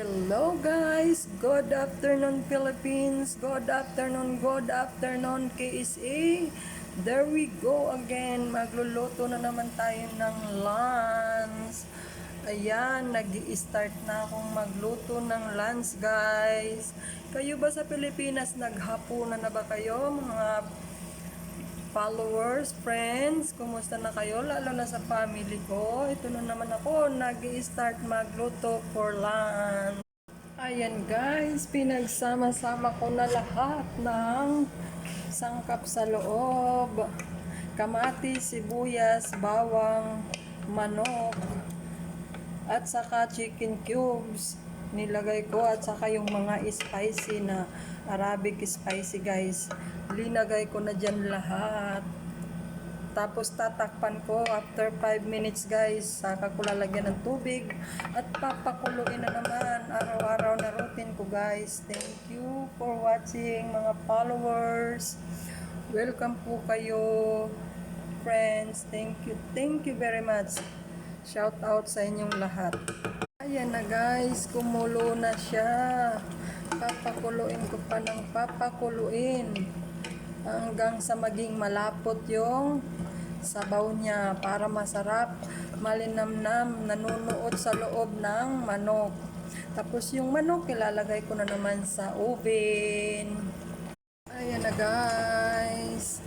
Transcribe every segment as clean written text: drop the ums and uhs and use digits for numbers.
Hello guys, good afternoon Philippines, good afternoon KSA. There we go again, magluluto na naman tayo ng lunch. Ayan, nag-i-start na akong magluto ng lunch guys. Kayo ba sa Pilipinas, naghapunan na ba kayo mga followers, friends? Kumusta na kayo? Lalo na sa family ko. Ito na naman ako, nag-i-start magluto for lunch. Ayan guys, pinagsama-sama ko na lahat ng sangkap sa loob. Kamatis, sibuyas, bawang, manok, at saka chicken cubes. Nilagay ko at saka yung mga spicy na Arabic spicy guys. Linagay ko na dyan lahat. Tapos tatakpan ko after 5 minutes guys. Saka ko lalagyan ng tubig at papakuluin na naman. Araw-araw na routine ko guys. Thank you for watching mga followers. Welcome po kayo friends. Thank you very much. Shout out sa inyong lahat. Ayan na guys, kumulo na siya. Papakuluin ko pa ng papakuluin hanggang sa maging malapot yung sabaw niya para masarap, malinamnam, nanunuot sa loob ng manok. Tapos yung manok ilalagay ko na naman sa oven. Ayan na guys.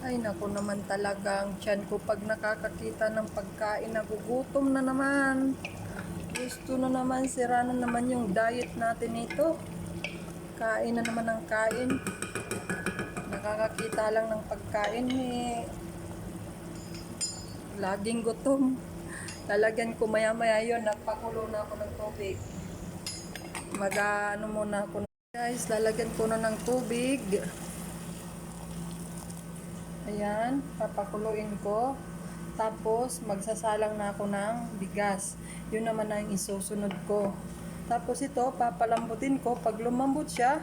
Ay naku naman talagang tiyan ko pag nakakakita ng pagkain, nagugutom na naman. Gusto na naman, sira na naman yung diet natin ito. Kain na naman ng kain. Nakakakita lang ng pagkain laging gutom. Lalagyan ko maya-maya yun. Nagpakulo na ako ng tubig. Mag-ano muna ako. Guys, lalagyan ko na ng tubig. Ayan, papakuluin ko. Tapos, magsasalang na ako ng bigas. Yun naman ang isusunod ko. Tapos ito, papalambutin ko. Pag lumambot siya,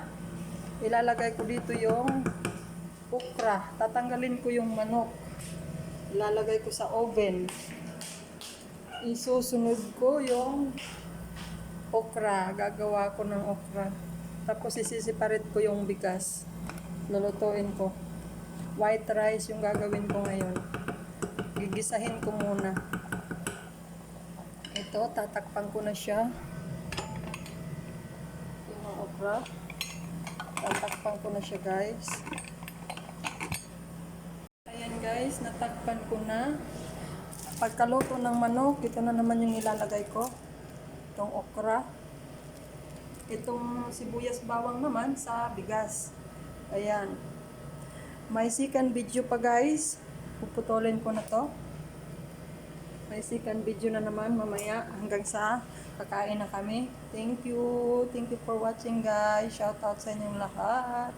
ilalagay ko dito yung okra. Tatanggalin ko yung manok. Ilalagay ko sa oven. Isusunod ko yung okra. Gagawa ko ng okra. Tapos isisiparate ko yung bigas. Lulutuin ko. White rice yung gagawin ko ngayon. Gigisahin ko muna. Ito, tatakpan ko na siya. Yung okra. Tatakpan ko na siya guys. Ayan guys, natakpan ko na. Pagkaluto ng manok, ito na naman yung ilalagay ko. Itong okra. Itong sibuyas bawang naman sa bigas. Ayan. May second video pa guys. Puputulin ko na to. May second video na naman mamaya hanggang sa kakain na kami. Thank you. Thank you for watching guys. Shout out sa inyong lahat.